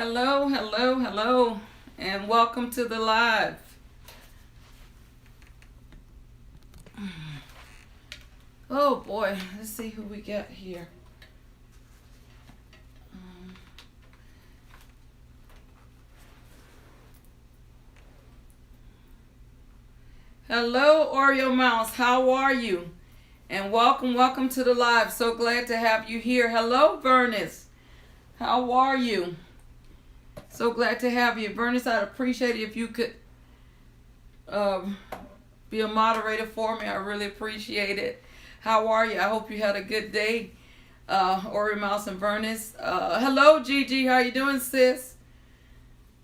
Hello, hello, hello, and welcome to the live. Oh boy, let's see who we got here. Hello, Oreo Mouse, how are you? And welcome to the live. So glad to have you here. Hello, Vernis, how are you? So glad to have you. Vernis, I'd appreciate it if you could be a moderator for me. I really appreciate it. How are you? I hope you had a good day. Oreo Mouse and Vernis. Hello, Gigi. How you doing, sis?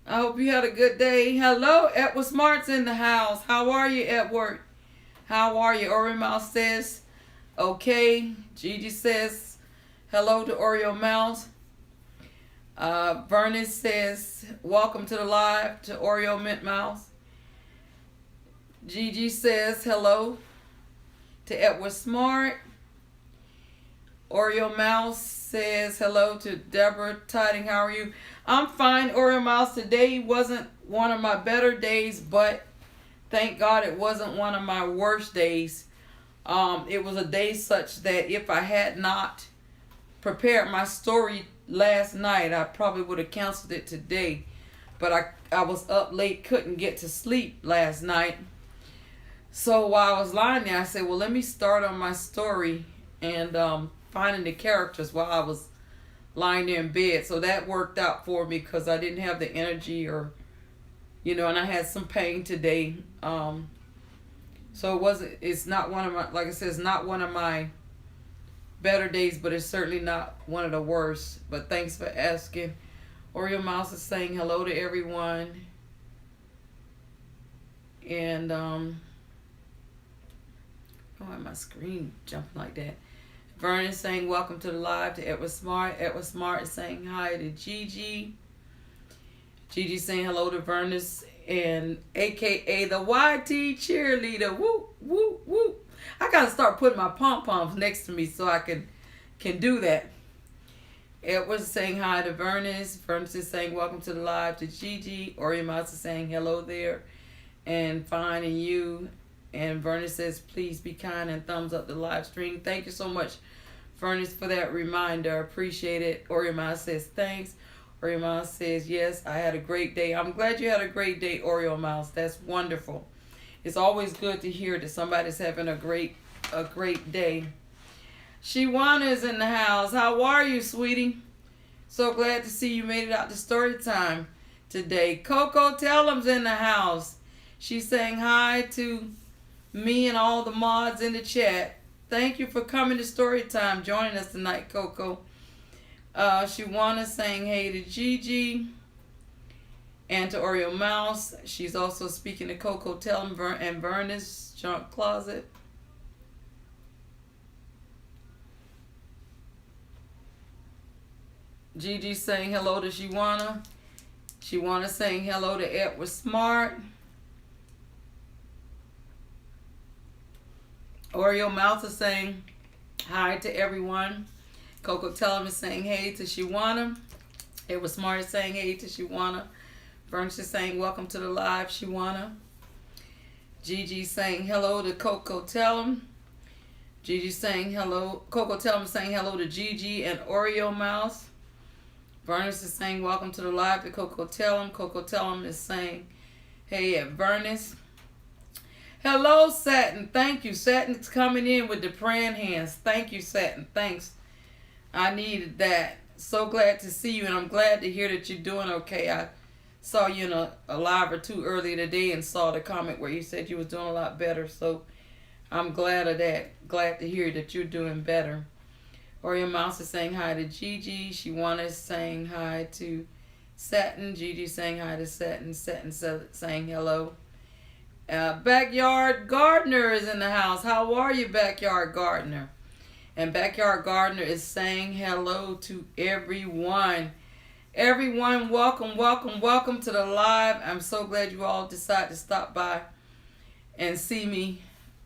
I hope you had a good day. Hello, Edward Smart's in the house. How are you, Edward? How are you? Oreo Mouse says, okay. Gigi says, hello to Oreo Mouse. Vernon says, welcome to the live to Oreo Mint Mouse. Gigi says, hello to Edward Smart. Oreo Mouse says, hello to Deborah. Tidings, how are you? I'm fine, Oreo Mouse. Today wasn't one of my better days, but thank God it wasn't one of my worst days. It was a day such that if I had not prepared my story last night, I probably would have canceled it today. But I was up late, couldn't get to sleep last night. So while I was lying there, I said, well, let me start on my story and finding the characters while I was lying there in bed. So that worked out for me because I didn't have the energy and I had some pain today. So it's not one of my, like I said, it's not one of my better days, but it's certainly not one of the worst. But thanks for asking. Oreo Mouse is saying hello to everyone. And why my screen jumping like that? Vernon is saying welcome to the live to Edward Smart. Edward Smart is saying hi to Gigi. Gigi saying hello to Vernon and aka the YT cheerleader. Woo, woo, woo. I gotta start putting my pom-poms next to me so I can do that. Edward's saying hi to Vernis. Vernis is saying welcome to the live to Gigi. Oreo Mouse is saying hello there. And fine, and you. And Vernis says please be kind and thumbs up the live stream. Thank you so much, Vernis, for that reminder. I appreciate it. Oreo Mouse says thanks. Oreo Mouse says yes, I had a great day. I'm glad you had a great day, Oreo Mouse. That's wonderful. It's always good to hear that somebody's having a great day. Shiwana is in the house. How are you, sweetie? So glad to see you made it out to story time today. Coco Tellum's in the house. She's saying hi to me and all the mods in the chat. Thank you for coming to story time, joining us tonight, Coco. Shiwana saying hey to Gigi and to Oreo Mouse. She's also speaking to Coco Tellum and Vernis Junk Closet. Gigi saying hello to Shiwana. Shiwana saying hello to Edward Smart. Oreo Mouse is saying hi to everyone. Coco Tellum is saying hey to Shiwana. Edward Smart is saying hey to Shiwana. Vernon is saying welcome to the live, Shiwana. Gigi saying hello to Coco Tellum. Gigi saying hello. Coco Tellum is saying hello to Gigi and Oreo Mouse. Vernon is saying welcome to the live to Coco Tellum. Coco Tellum is saying hey at Vernon. Hello, Satin. Thank you. Satin's coming in with the praying hands. Thank you, Satin. Thanks. I needed that. So glad to see you, and I'm glad to hear that you're doing okay. I saw you in a live or two earlier today and saw the comment where you said you was doing a lot better. So I'm glad of that. Glad to hear that you're doing better. Oreo Mouse is saying hi to Gigi. Shiwana is saying hi to Satin. Gigi saying hi to Satin. Satin saying hello. Backyard Gardener is in the house. How are you, Backyard Gardener? And Backyard Gardener is saying hello to everyone. Everyone, welcome to the live. I'm so glad you all decided to stop by and see me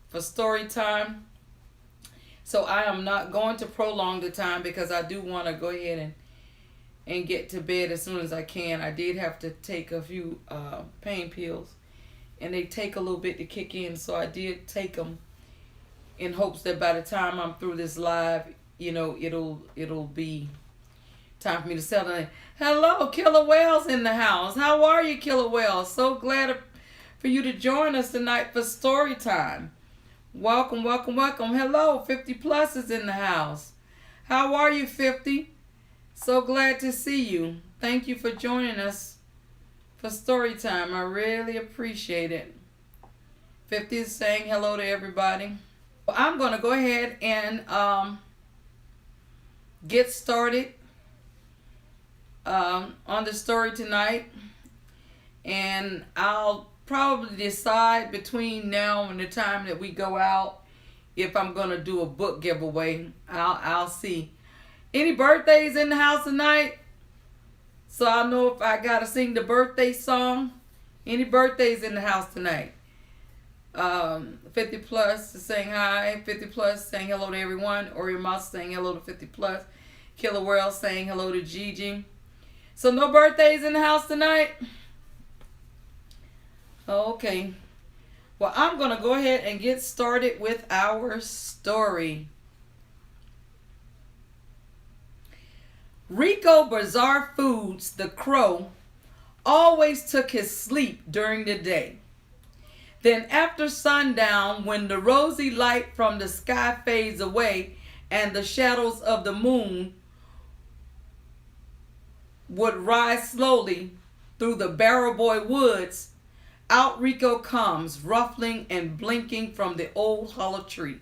for story time. So I am not going to prolong the time because I do want to go ahead and get to bed as soon as I can. I did have to take a few pain pills, and they take a little bit to kick in, so I did take them in hopes that by the time I'm through this live, it'll be time for me to settle in. Hello, Killer Whales in the house. How are you, Killer Whales? So glad for you to join us tonight for story time. Welcome, welcome, welcome. Hello, 50 Plus is in the house. How are you, 50? So glad to see you. Thank you for joining us for story time. I really appreciate it. 50 is saying hello to everybody. I'm going to go ahead and get started on the story tonight. And I'll probably decide between now and the time that we go out if I'm going to do a book giveaway. I'll see. Any birthdays in the house tonight? So I'll know if I got to sing the birthday song. Any birthdays in the house tonight? 50 Plus is saying hi. 50 Plus saying hello to everyone. Ori Mouse saying hello to 50 Plus. Killer World saying hello to Gigi. So no birthdays in the house tonight? Okay. Well, I'm going to go ahead and get started with our story. Rico Bizarre Foods, the crow, always took his sleep during the day. Then after sundown, when the rosy light from the sky fades away and the shadows of the moon would rise slowly through the Barrel Boy woods, out Rico comes, ruffling and blinking from the old hollow tree.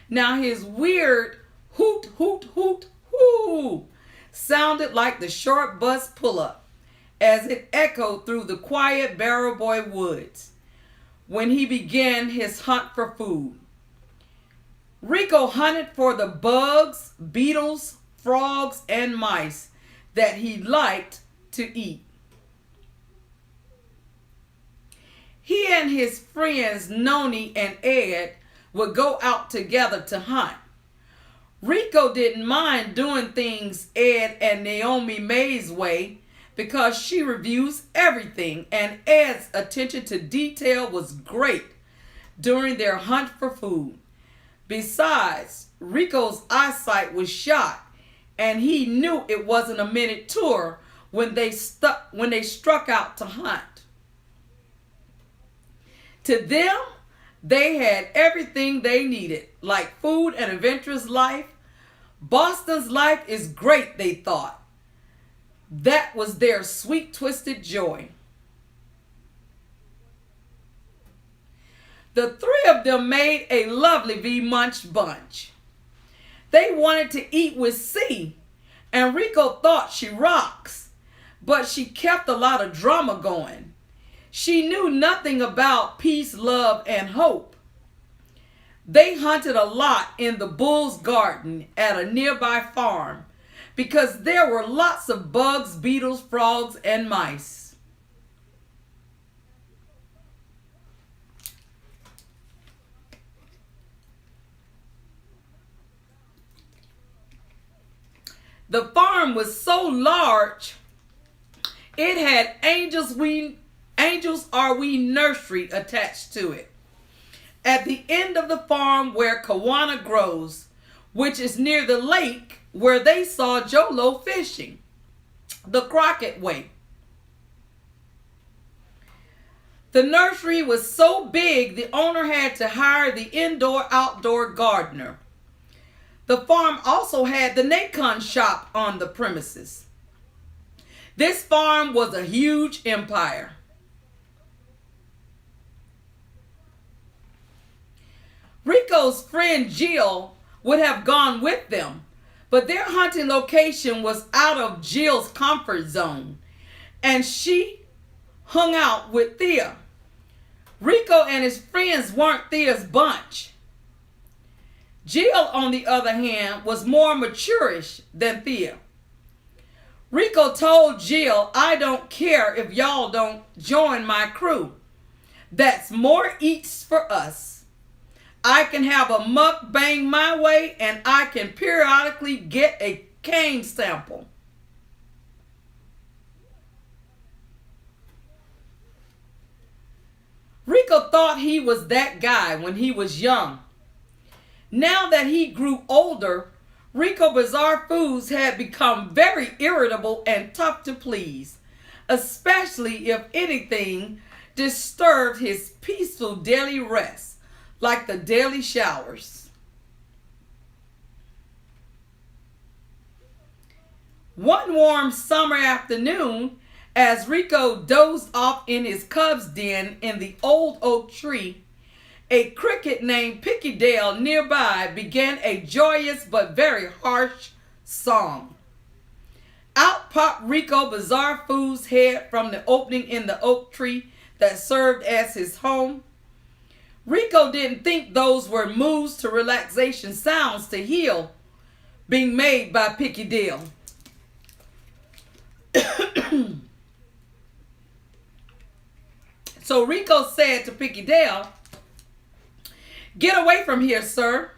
Now his weird hoot, hoot, hoot, hoo sounded like the short bus pull-up as it echoed through the quiet Barrel Boy woods when he began his hunt for food. Rico hunted for the bugs, beetles, frogs, and mice that he liked to eat. He and his friends Noni and Ed would go out together to hunt. Rico didn't mind doing things Ed and Naomi May's way because she reviews everything, and Ed's attention to detail was great during their hunt for food. Besides, Rico's eyesight was shot, and he knew it wasn't a minute tour when they struck out to hunt. To them, they had everything they needed, like food and adventurous life. Boston's life is great, they thought. That was their sweet, twisted joy. The three of them made a lovely Munch bunch. They wanted to eat with C, and Rico thought she rocks, but she kept a lot of drama going. She knew nothing about peace, love, and hope. They hunted a lot in the Bull's garden at a nearby farm because there were lots of bugs, beetles, frogs, and mice. The farm was so large, it had Angels Are We nursery attached to it. At the end of the farm where Kawana grows, which is near the lake where they saw Jolo fishing, the Crockett way. The nursery was so big the owner had to hire the indoor-outdoor gardener. The farm also had the Nacon shop on the premises. This farm was a huge empire. Rico's friend Jill would have gone with them, but their hunting location was out of Jill's comfort zone, and she hung out with Thea. Rico and his friends weren't Thea's bunch. Jill, on the other hand, was more mature-ish than Thea. Rico told Jill, "I don't care if y'all don't join my crew. That's more eats for us. I can have a mukbang my way, and I can periodically get a cocaine sample. Rico thought he was that guy when he was young. Now that he grew older, Rico Bizarre Foods had become very irritable and tough to please, especially if anything disturbed his peaceful daily rest, like the daily showers. One warm summer afternoon, as Rico dozed off in his cub's den in the old oak tree, a cricket named Dell nearby began a joyous but very harsh song. Out popped Rico Bizarre Foods' head from the opening in the oak tree that served as his home. Rico didn't think those were moves to relaxation sounds to heal being made by Dell. So Rico said to Dell, "Get away from here, sir."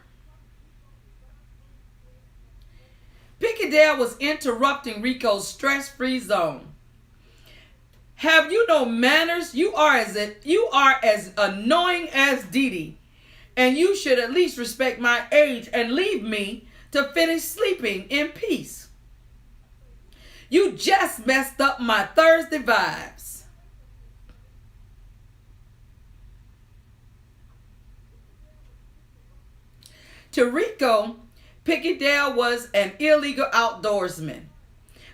Dell was interrupting Rico's stress-free zone. "Have you no manners? You are as annoying as Dee Dee, and you should at least respect my age and leave me to finish sleeping in peace. You just messed up my Thursday vibes." To Rico, Dell was an illegal outdoorsman.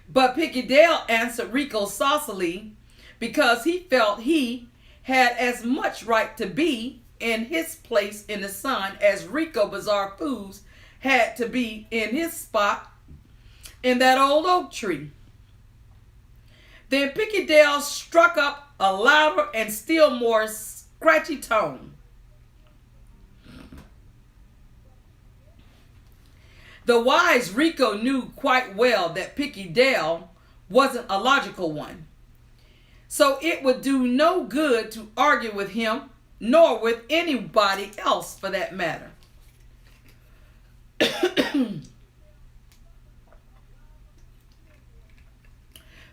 But Dell answered Rico saucily because he felt he had as much right to be in his place in the sun as Rico Bizarre Foods had to be in his spot in that old oak tree. Then Dell struck up a louder and still more scratchy tone. The wise Rico knew quite well that Dell wasn't a logical one, so it would do no good to argue with him, nor with anybody else for that matter.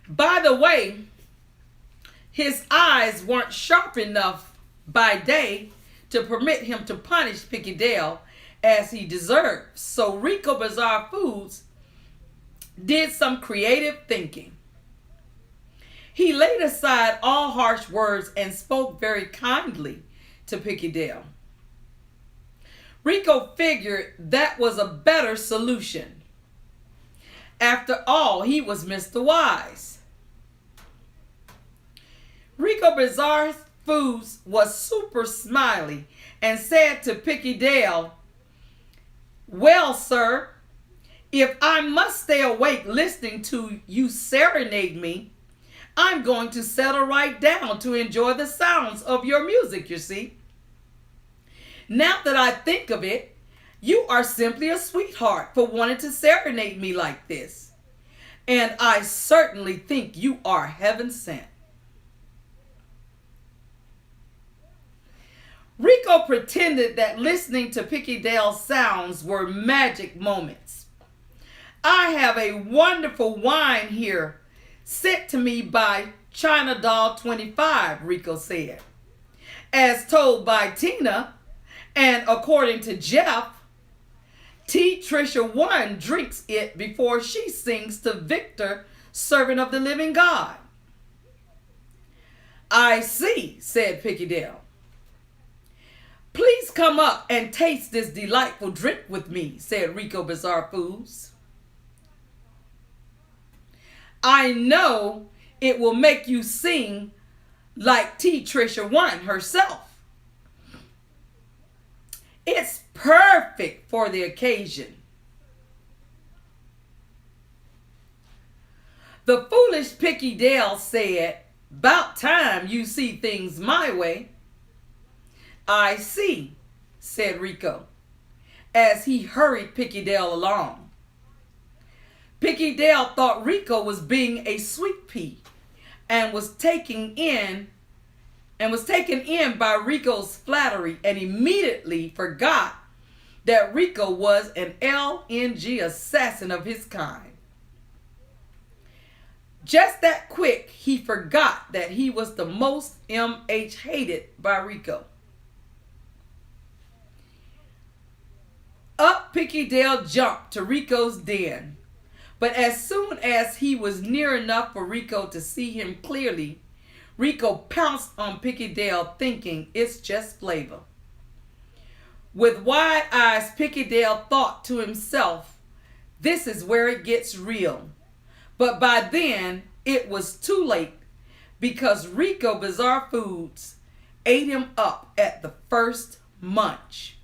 By the way, his eyes weren't sharp enough by day to permit him to punish Dell as he deserved. So Rico Bizarre Foods did some creative thinking. He laid aside all harsh words and spoke very kindly to Dell. Rico figured that was a better solution. After all, he was Mr. Wise. Rico Bizarre Foods was super smiley and said to Dell, "Well, sir, if I must stay awake listening to you serenade me, I'm going to settle right down to enjoy the sounds of your music, you see. Now that I think of it, you are simply a sweetheart for wanting to serenade me like this. And I certainly think you are heaven sent." Rico pretended that listening to Dell's sounds were magic moments. "I have a wonderful wine here sent to me by China Doll 25, Rico said. "As told by Tina, and according to Jeff, T. Trisha 1 drinks it before she sings to Victor, servant of the living God." "I see," said Dell. "Please come up and taste this delightful drink with me," said Rico Bizarre Foods. "I know it will make you sing like T. Trisha 1 herself. It's perfect for the occasion." The foolish Dell said, "'Bout time you see things my way." "I see," said Rico, as he hurried Dell along. Dell thought Rico was being a sweet pea and was taken in by Rico's flattery and immediately forgot that Rico was an LNG assassin of his kind. Just that quick, he forgot that he was the most MH hated by Rico. Up Picky Dale jumped to Rico's den. But as soon as he was near enough for Rico to see him clearly, Rico pounced on Picky Dale thinking it's just flavor. With wide eyes, Picky Dale thought to himself, this is where it gets real. But by then, it was too late because Rico Bizarre Foods ate him up at the first munch.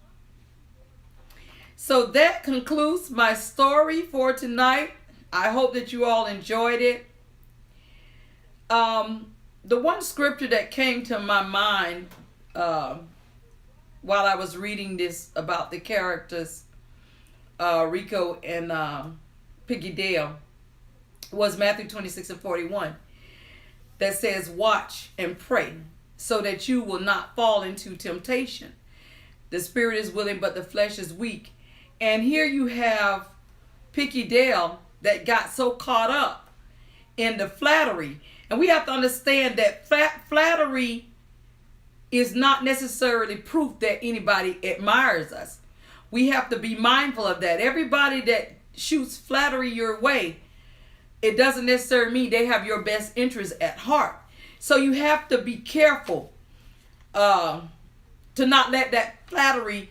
So that concludes my story for tonight. I hope that you all enjoyed it. The one scripture that came to my mind while I was reading this about the characters, Rico and Picky Dale, was Matthew 26:41, that says, watch and pray so that you will not fall into temptation. The spirit is willing, but the flesh is weak. And here you have Picky Dale that got so caught up in the flattery. And we have to understand that flattery is not necessarily proof that anybody admires us. We have to be mindful of that. Everybody that shoots flattery your way, it doesn't necessarily mean they have your best interest at heart. So you have to be careful to not let that flattery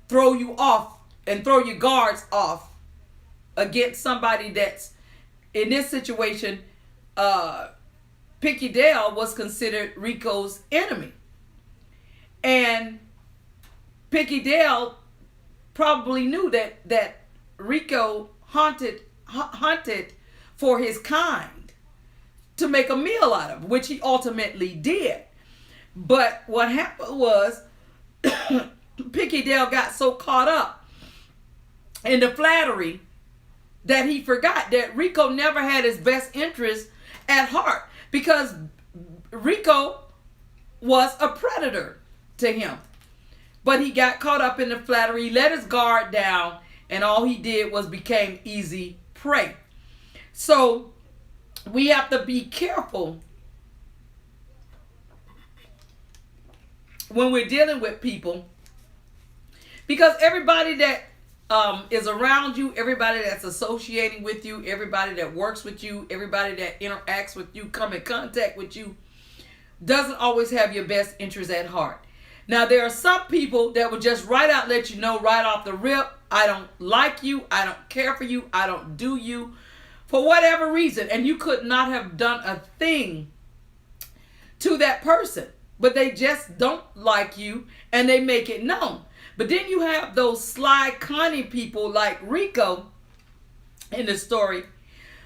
throw you off and throw your guards off against somebody that's in this situation. Picky Dale was considered Rico's enemy. And Picky Dale probably knew that Rico hunted for his kind to make a meal out of, which he ultimately did. But what happened was Picky Dale got so caught up in the flattery that he forgot that Rico never had his best interest at heart, because Rico was a predator to him. But he got caught up in the flattery, he let his guard down, and all he did was became easy prey. So we have to be careful when we're dealing with people, because everybody that is around you, everybody that's associating with you, everybody that works with you, everybody that interacts with you, come in contact with you, doesn't always have your best interest at heart. Now, there are some people that will just right out let you know right off the rip, I don't like you, I don't care for you, I don't do you, for whatever reason. And you could not have done a thing to that person, but they just don't like you and they make it known. But then you have those sly, cunning people like Rico in the story,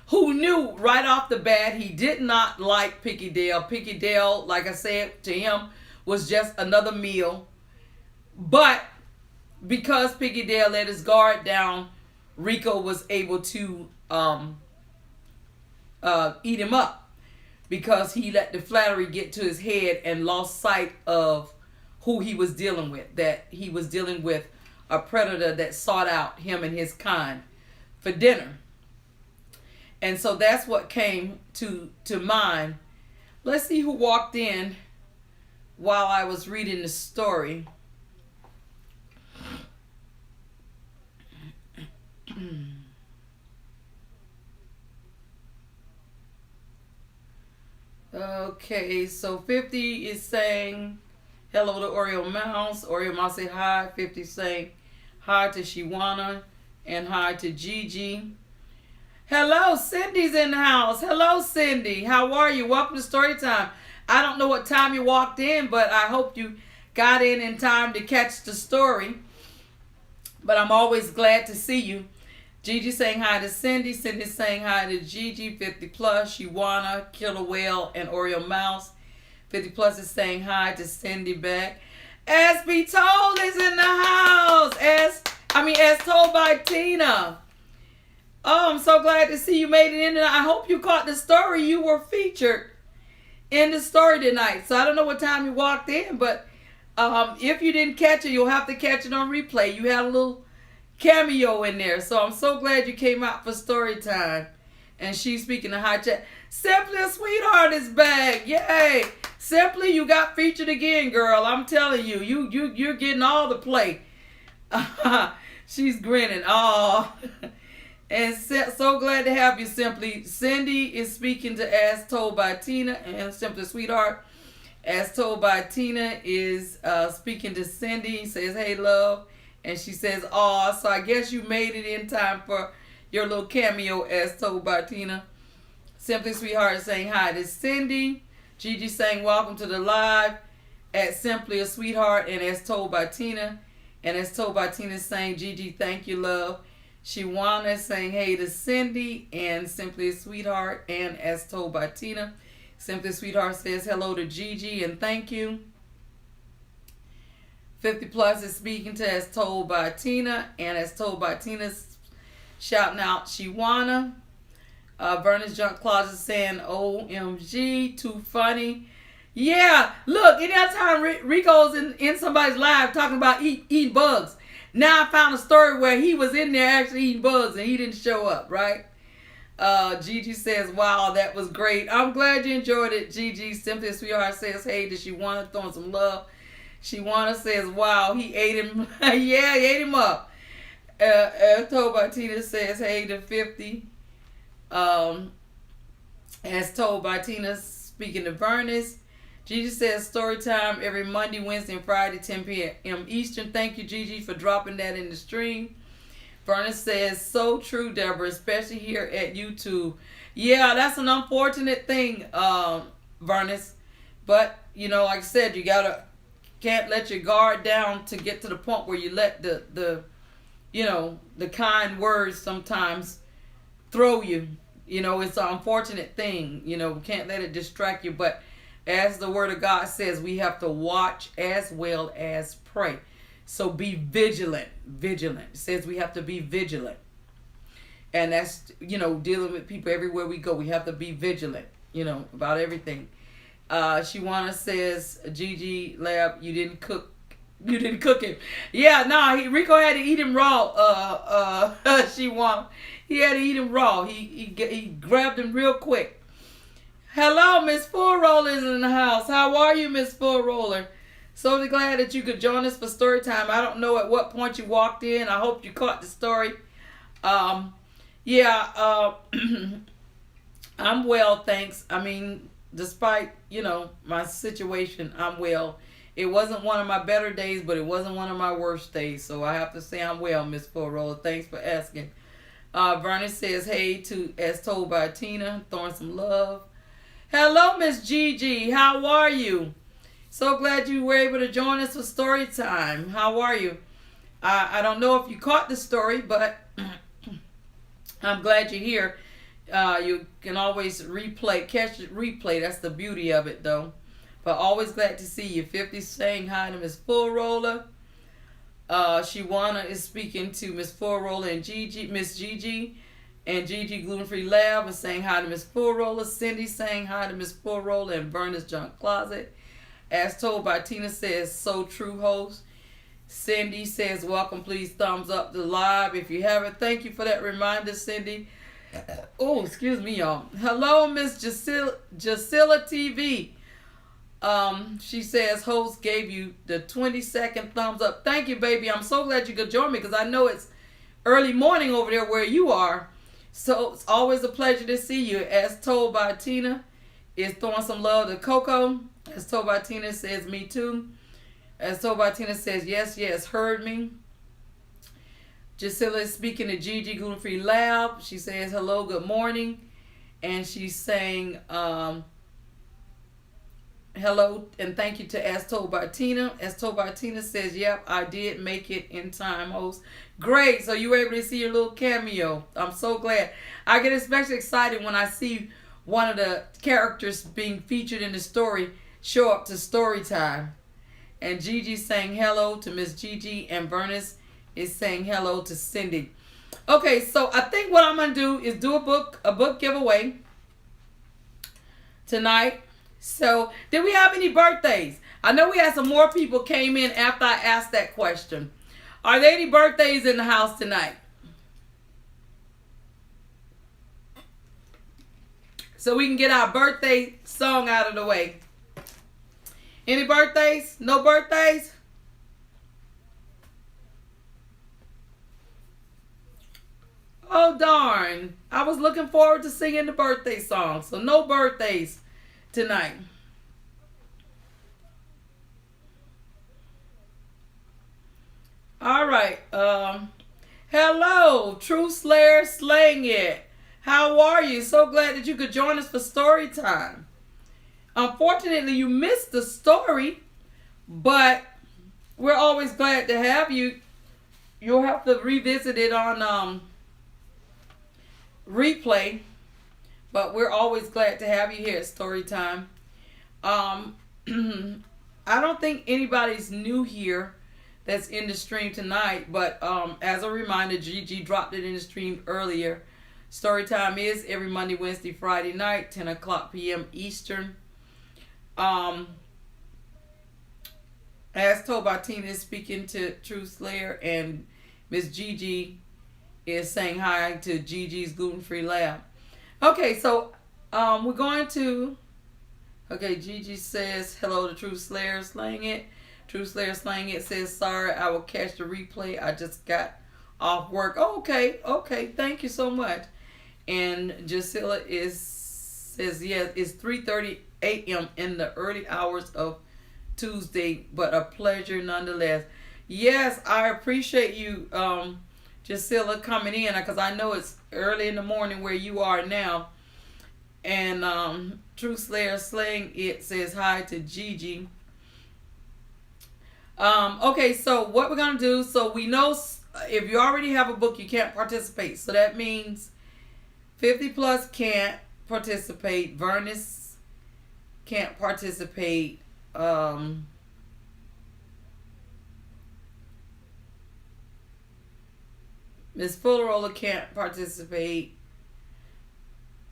who knew right off the bat he did not like Picky Dale. Picky Dale, like I said, to him was just another meal. But because Picky Dale let his guard down, Rico was able to eat him up, because he let the flattery get to his head and lost sight of who he was dealing with, that he was dealing with a predator that sought out him and his kind for dinner. And so that's what came to mind. Let's see who walked in while I was reading the story. Okay, so 50 is saying hello to Oreo Mouse. Oreo Mouse say hi. 50 saying hi to Shiwana and hi to Gigi. Hello, Cindy's in the house. Hello, Cindy. How are you? Welcome to Storytime. I don't know what time you walked in, but I hope you got in time to catch the story. But I'm always glad to see you. Gigi saying hi to Cindy. Cindy saying hi to Gigi. 50 plus, Shiwana, Killer Whale, and Oreo Mouse. 50 plus is saying hi to Cindy back. As Be Told is in the house. As told by Tina. Oh, I'm so glad to see you made it in. And I hope you caught the story. You were featured in the story tonight. So I don't know what time you walked in, but if you didn't catch it, you'll have to catch it on replay. You had a little cameo in there. So I'm so glad you came out for story time. And she's speaking to high chat. SimplyASweetheart is back. Yay. Simply, you got featured again, girl. I'm telling you. You're getting all the play. She's grinning. Oh. And so glad to have you, Simply. Cindy is speaking to As Told by Tina and SimplyASweetheart. As Told by Tina is speaking to Cindy. Says, hey, love. And she says, aw. So I guess you made it in time for your little cameo, As Told by Tina. SimplyASweetheart saying hi to Cindy. Gigi saying welcome to the live at SimplyASweetheart and As Told by Tina. And As Told by Tina saying, Gigi, thank you, love. Shiwana saying hey to Cindy and SimplyASweetheart and As Told by Tina. SimplyASweetheart says hello to Gigi and thank you. 50 Plus is speaking to As Told by Tina and As Told by Tina's shouting out Shiwana. Vernon's Junk Closet saying OMG, too funny. Yeah, look, anytime Rico's in somebody's live talking about eating bugs. Now I found a story where he was in there actually eating bugs and he didn't show up, right? Gigi says, wow, that was great. I'm glad you enjoyed it, Gigi. SimplyASweetheart says, hey, did she want to throw some love? Shiwana says, wow, he ate him. Yeah, he ate him up. As Told by Tina says, hey to 50. As Told by Tina speaking to Vernis. Gigi says story time every Monday, Wednesday, and Friday, 10 p.m. Eastern. Thank you, Gigi, for dropping that in the stream. Vernis says, so true, Deborah, especially here at YouTube. Yeah, that's an unfortunate thing, Vernis. But, you know, like I said, you can't let your guard down to get to the point where you let the kind words sometimes throw you. You know, it's an unfortunate thing. You know, we can't let it distract you. But as the word of God says, we have to watch as well as pray. So be vigilant. Vigilant. It says we have to be vigilant. And that's, you know, dealing with people everywhere we go. We have to be vigilant, you know, about everything. Shiwana says, Gigi Lab, you didn't cook him. Yeah, no, Rico had to eat him raw. Shiwana. He had to eat him raw. He grabbed him real quick. Hello, Miss Full Roller is in the house. How are you, Miss Full Roller? So glad that you could join us for story time. I don't know at what point you walked in. I hope you caught the story. I'm well, thanks. I mean, despite, you know, my situation, I'm well. It wasn't one of my better days, but it wasn't one of my worst days. So I have to say I'm well, Miss Full Roller. Thanks for asking. Vernon says, hey to As Told by Tina, throwing some love. Hello, Miss Gigi. How are you? So glad you were able to join us for story time. How are you? I don't know if you caught the story, but I'm glad you're here. You can always catch it, replay. That's the beauty of it, though. But always glad to see you. 50 saying hi to Miss Full Roller. Shiwana is speaking to Miss Full Roller and Miss Gigi. And Gigi Gluten Free Lab is saying hi to Miss Full Roller. Cindy saying hi to Miss Full Roller and Vernon's Junk Closet. As Told by Tina says, so true, host. Cindy says, welcome, please thumbs up the live if you haven't. Thank you for that reminder, Cindy. Oh, excuse me, y'all. Hello, Miss Jasilla TV. She says, host gave you the 20-second thumbs up. Thank you, baby. I'm so glad you could join me because I know it's early morning over there where you are. So it's always a pleasure to see you. As Told by Tina is throwing some love to Coco. As Told by Tina says, me too. As Told by Tina says, yes, heard me. Gisela is speaking to Gigi Gluten Free Lab. She says, hello, good morning. And she's saying, hello and thank you to As Told by Tina. As Told by Tina says, yep, I did make it in time, host. Great. So you were able to see your little cameo. I'm so glad. I get especially excited when I see one of the characters being featured in the story show up to story time. And Gigi saying hello to Miss Gigi, and Bernice is saying hello to Cindy. Okay, so I think what I'm gonna do is do a book giveaway tonight. So did we have any birthdays? I know we had some more people came in after I asked that question. Are there any birthdays in the house tonight? So we can get our birthday song out of the way. Any birthdays? No birthdays? Oh, darn. I was looking forward to singing the birthday song. So no birthdays tonight. All right. Hello, True Slayer Slaying It. How are you? So glad that you could join us for story time. Unfortunately, you missed the story, but we're always glad to have you. You'll have to revisit it on replay, but we're always glad to have you here at story time. I don't think anybody's new here that's in the stream tonight, but as a reminder, Gigi dropped it in the stream earlier. Story time is every Monday, Wednesday, Friday night, 10 o'clock p.m. Eastern. As told by Tina is speaking to True Slayer, and Miss Gigi is saying hi to Gigi's Gluten-Free Lab. Okay, so we're going to... Okay, Gigi says hello to True Slayer Slaying It. True Slayer Slaying It says, sorry, I will catch the replay. I just got off work. Oh, okay. Thank you so much. And Jasilla says, yes, it's 3:30 a.m. in the early hours of Tuesday, but a pleasure nonetheless. Yes, I appreciate you, Jasilla, coming in, because I know it's early in the morning where you are now. And True Slayer Slaying It says hi to Gigi. Okay, so what we're going to do, so we know if you already have a book, you can't participate. So that means 50 plus can't participate. Vernis can't participate. Miss Fullarola can't participate.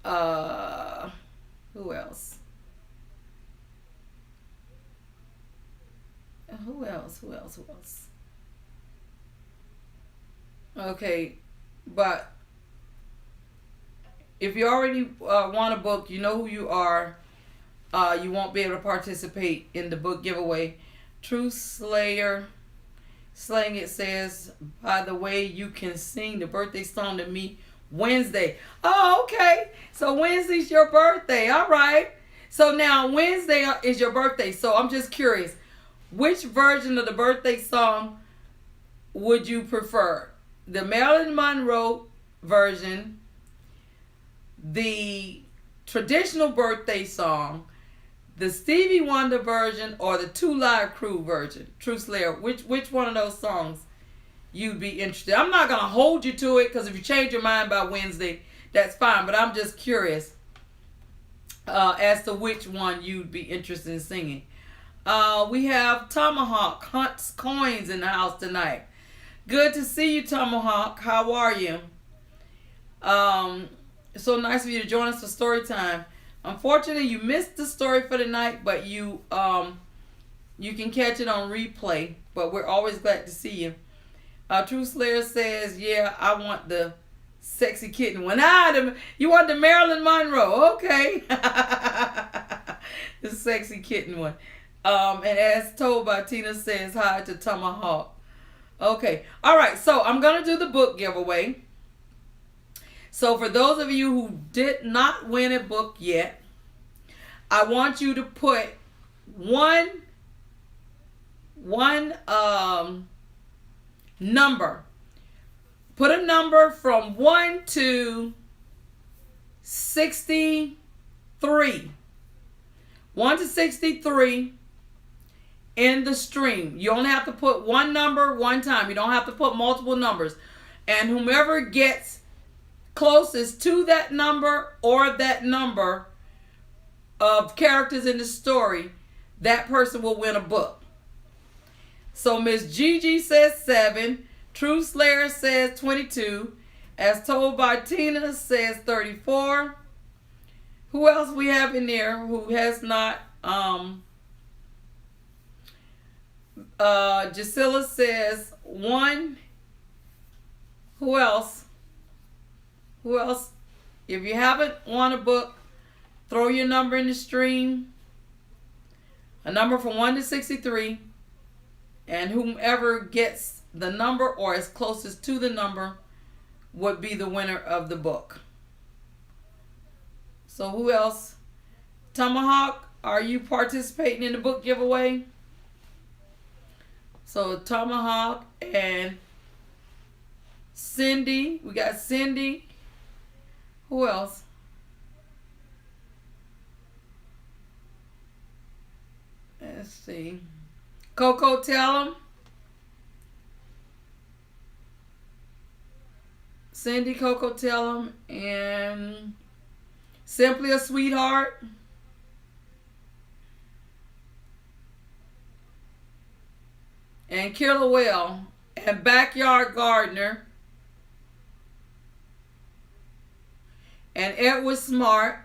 Who else? Who else? Okay, but if you already want a book, you know who you are. You won't be able to participate in the book giveaway. True Slayer Slaying It says, by the way, you can sing the birthday song to me Wednesday. Oh, okay. So Wednesday's your birthday. All right. So now Wednesday is your birthday. So I'm just curious. Which version of the birthday song would you prefer? The Marilyn Monroe version, the traditional birthday song, the Stevie Wonder version, or the Two Live Crew version? True Slayer, which one of those songs you'd be interested? I'm not going to hold you to it, because if you change your mind by Wednesday, that's fine. But I'm just curious as to which one you'd be interested in singing. We have Tomahawk Hunts Coins in the house tonight. Good to see you, Tomahawk. How are you? So nice of you to join us for story time. Unfortunately, you missed the story for the night, but you can catch it on replay. But we're always glad to see you. True Slayer says, yeah, I want the sexy kitten one. You want the Marilyn Monroe. Okay. The sexy kitten one. And as told by Tina says hi to Tomahawk. Okay. All right. So I'm going to do the book giveaway. So for those of you who did not win a book yet, I want you to put one number. Put a number from 1 to 63. 1 to 63 in the stream. You only have to put one number one time. You don't have to put multiple numbers. And whomever gets closest to that number or that number of characters in the story, that person will win a book. So Miss Gigi says 7. True Slayer says 22. As told by Tina says 34. Who else we have in there who has not Gisela says 1. Who else? Who else? If you haven't won a book, throw your number in the stream. A number from 1 to 63. And whomever gets the number or is closest to the number would be the winner of the book. So who else? Tomahawk, are you participating in the book giveaway? So Tomahawk and Cindy. We got Cindy. Who else? Let's see. Coco, tell them. Cindy, Coco, tell them. And SimplyASweetheart. And Killer Well. And Backyard Gardener. And Edward Smart.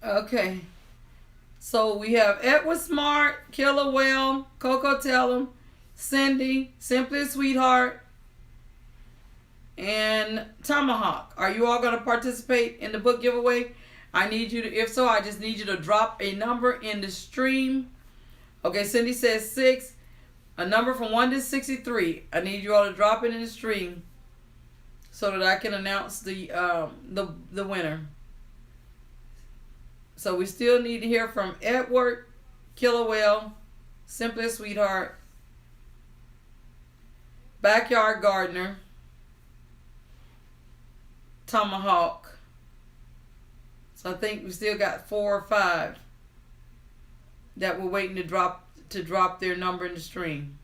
Okay. So we have Edward Smart, Killer Well, Coco Tellum, Cindy, SimplyASweetheart, and Tomahawk. Are you all going to participate in the book giveaway? I need you to, if so, I just need you to drop a number in the stream. Okay, Cindy says 6. A number from 1 to 63. I need you all to drop it in the stream so that I can announce the winner. So we still need to hear from Edward, Killer Well, SimplyASweetheart, Backyard Gardener, Tomahawk. So I think we still got 4 or 5 that we're waiting to drop their number in the stream.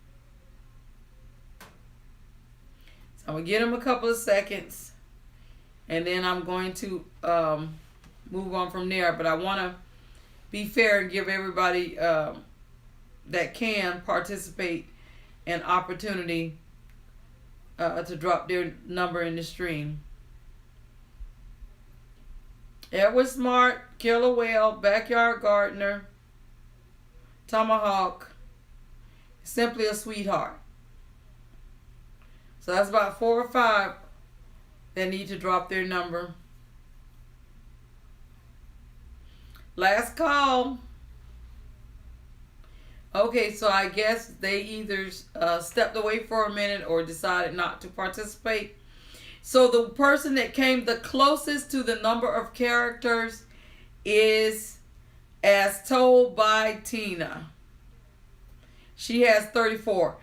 So I'm gonna give them a couple of seconds, and then I'm going to move on from there. But I want to be fair and give everybody that can participate an opportunity to drop their number in the stream. Edward Smart, Killer Whale, Backyard Gardener, Tomahawk, SimplyASweetheart. So that's about 4 or 5 that need to drop their number. Last call. Okay, so I guess they either stepped away for a minute or decided not to participate. So the person that came the closest to the number of characters is As Told by Tina. She has 34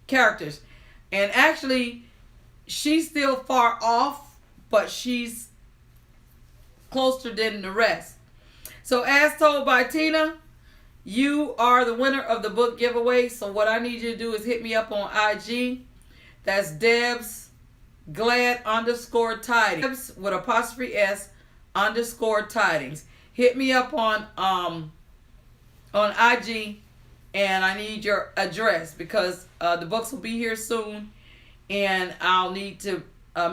characters. And actually, she's still far off, but she's closer than the rest. So As Told by Tina, you are the winner of the book giveaway. So what I need you to do is hit me up on IG. That's Debs Glad _ Tidings with apostrophe S _ Tidings. Hit me up on IG, and I need your address because the books will be here soon, and I'll need to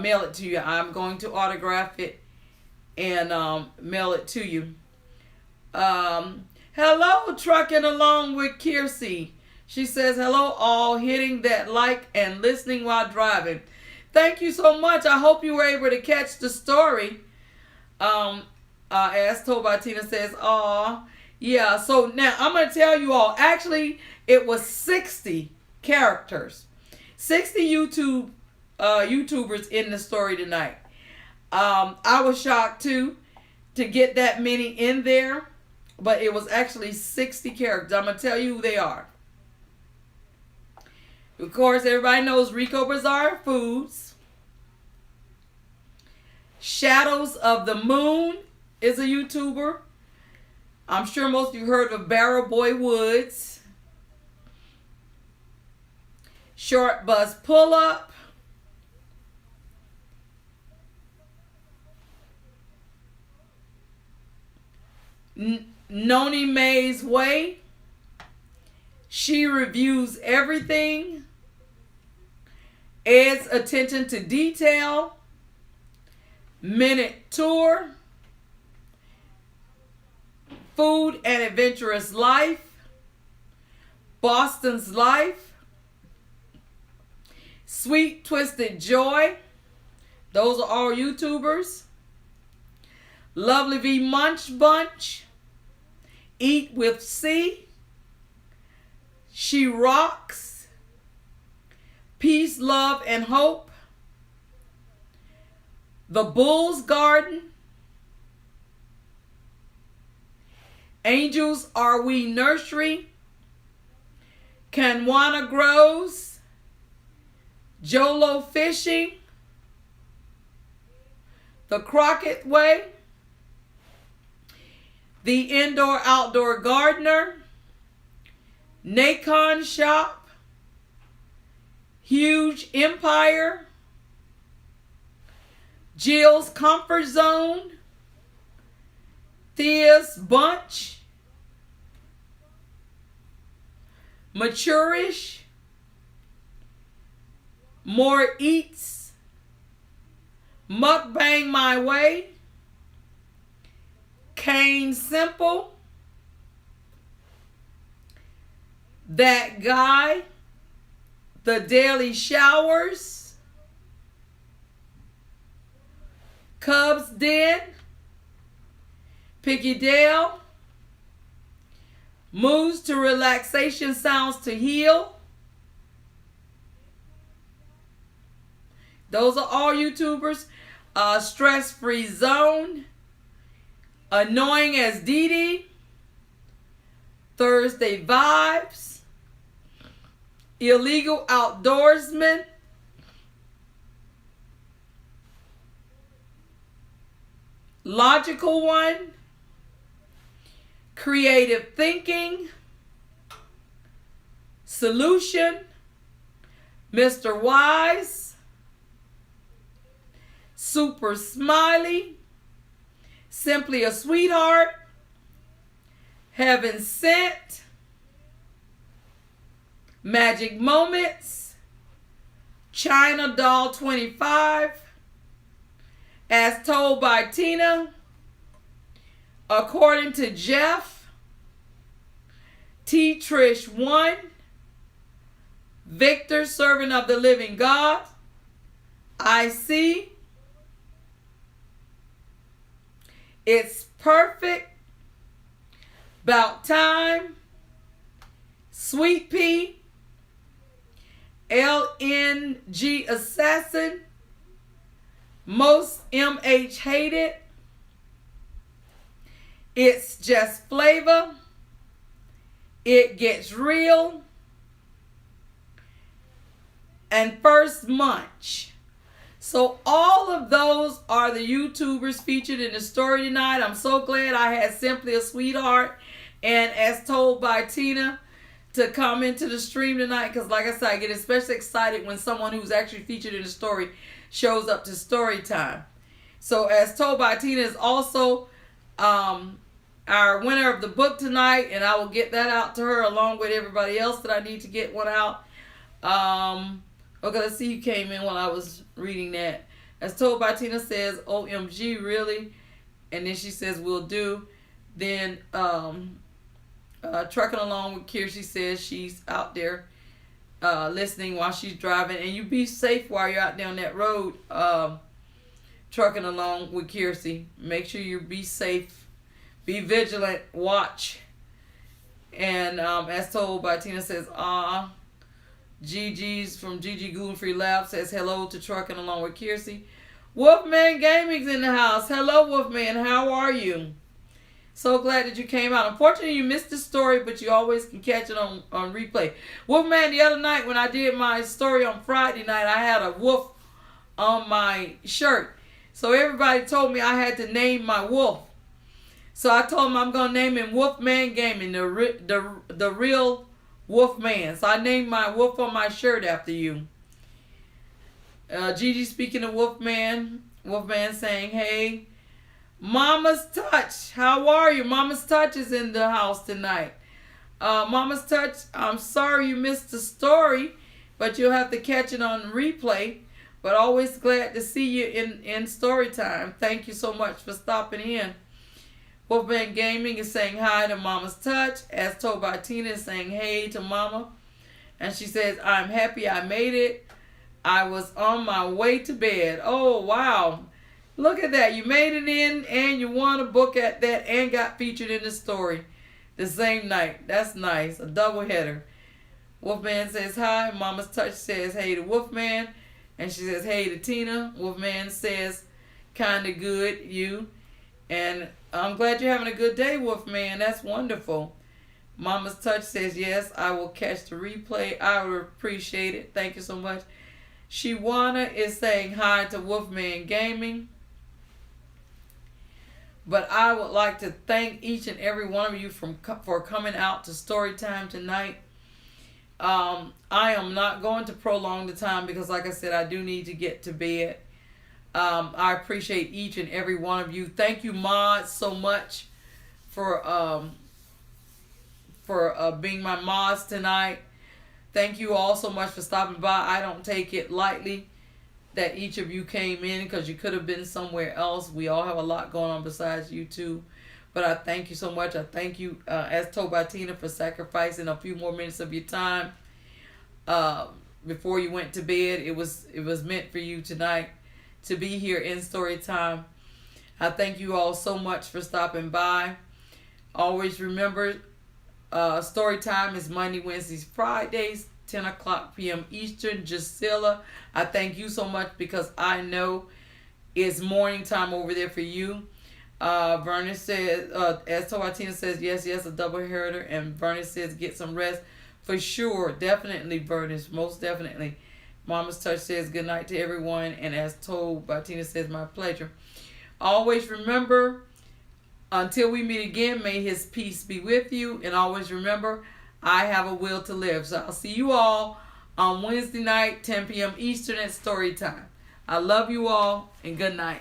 mail it to you. I'm going to autograph it and mail it to you. Hello, trucking along with Kiersey. She says, hello all, hitting that like and listening while driving. Thank you so much. I hope you were able to catch the story. As Told by Tina says, aw. Yeah, so now I'm going to tell you all. Actually, it was 60 characters. 60 YouTubers in the story tonight. I was shocked too to get that many in there. But it was actually 60 characters. I'm going to tell you who they are. Of course, everybody knows Rico Bazaar Foods. Shadows of the Moon is a YouTuber. I'm sure most of you heard of Barrel Boy Woods. Short Bus Pull Up. Noni Mae's Way. She Reviews Everything. Ed's Attention to Detail, Minute Tour, Food and Adventurous Life, Boston's Life, Sweet Twisted Joy. Those are all YouTubers. Lovely V Munch Bunch, Eat with C, She Rocks, Peace, Love, and Hope, The Bull's Garden, Angels Are We Nursery, Canwana Grows, Jolo Fishing, The Crockett Way, The Indoor Outdoor Gardener, Nacon Shop, Huge Empire, Jill's Comfort Zone, sBunch, Maturish, More Eats, Mukbang My Way, Kane Simple, THATGUY, The Daily Showers, Cubs Den, Picky Dell, Moves to Relaxation Sounds to Heal. Those are all YouTubers. Stress Free Zone, Annoying as Dee Dee, Thursday Vibes, Illegal Outdoorsman, Logical One, Creative Thinking, Solution, Mr. Wise, Super Smiley, SimplyASweetheart, Heaven Sent, Magic Moments, China Doll 25, As Told by Tina, According to Jeff, T. Trish 1, Victor, Servant of the Living God, I See, It's Perfect, About Time, Sweet Pea, LNG Assassin, Most MH Hated, It's Just Flavor, It Gets Real, and First Munch. So all of those are the YouTubers featured in the story tonight. I'm so glad I had SimplyASweetheart and As Told by Tina to come into the stream tonight, because like I said, I get especially excited when someone who's actually featured in the story shows up to story time. So As Told by Tina is also our winner of the book tonight, and I will get that out to her along with everybody else that I need to get one out. Okay, let's see who came in while I was reading that. As Told by Tina says, OMG, really? And then she says, will do. Then Trucking Along with Kirsty says she's out there listening while she's driving. And you be safe while you're out down that road, Trucking Along with Kirsty. Make sure you be safe. Be vigilant. Watch. And As Told by Tina says, GG's from GG Gluten Free Lab says hello to Trucking Along with Kirsty. Wolfman Gaming's in the house. Hello, Wolfman. How are you? So glad that you came out. Unfortunately, you missed the story, but you always can catch it on replay. Wolfman, the other night when I did my story on Friday night, I had a wolf on my shirt. So everybody told me I had to name my wolf. So I told him I'm going to name him Wolfman Gaming, the real Wolfman. So I named my wolf on my shirt after you. Gigi, speaking of Wolfman saying, hey, Mama's Touch, how are you? Mama's Touch is in the house tonight. Mama's Touch, I'm sorry you missed the story. but you'll have to catch it on replay. But always glad to see you in story time. Thank you so much for stopping in. Wolfman Gaming is saying hi to Mama's Touch. As told by Tina is saying hey to Mama. And she says, I'm happy I made it. I was on my way to bed. Oh, wow. Look at that. You made it in and you won a book at that and got featured in the story the same night. That's nice. A double header. Wolfman says hi. Mama's Touch says hey to Wolfman. And she says hey to Tina. Wolfman says kinda good, you. And I'm glad you're having a good day, Wolfman. That's wonderful. Mama's Touch says yes, I will catch the replay. I would appreciate it. Thank you so much. Shiwana is saying hi to Wolfman Gaming. But I would like to thank each and every one of you for coming out to story time tonight. I am not going to prolong the time because, like I said, I do need to get to bed. I appreciate each and every one of you. Thank you, mods, so much for being my mods tonight. Thank you all so much for stopping by. I don't take it lightly that each of you came in because you could have been somewhere else. We all have a lot going on besides YouTube. But I thank you so much. I thank you, as told by Tina, for sacrificing a few more minutes of your time before you went to bed. It was meant for you tonight to be here in story time. I thank you all so much for stopping by. Always remember, story time is Monday, Wednesdays, Fridays, 10 o'clock p.m. Eastern. Gisela, I thank you so much because I know it's morning time over there for you. Vernon says, as told by Tina says, yes, a double header. And Vernon says, get some rest. For sure, definitely, Vernon, most definitely. Mama's Touch says, good night to everyone. And as told by Tina says, my pleasure. Always remember, until we meet again, may his peace be with you. And always remember, I have a will to live. So I'll see you all on Wednesday night, 10 p.m. Eastern at story time. I love you all and good night.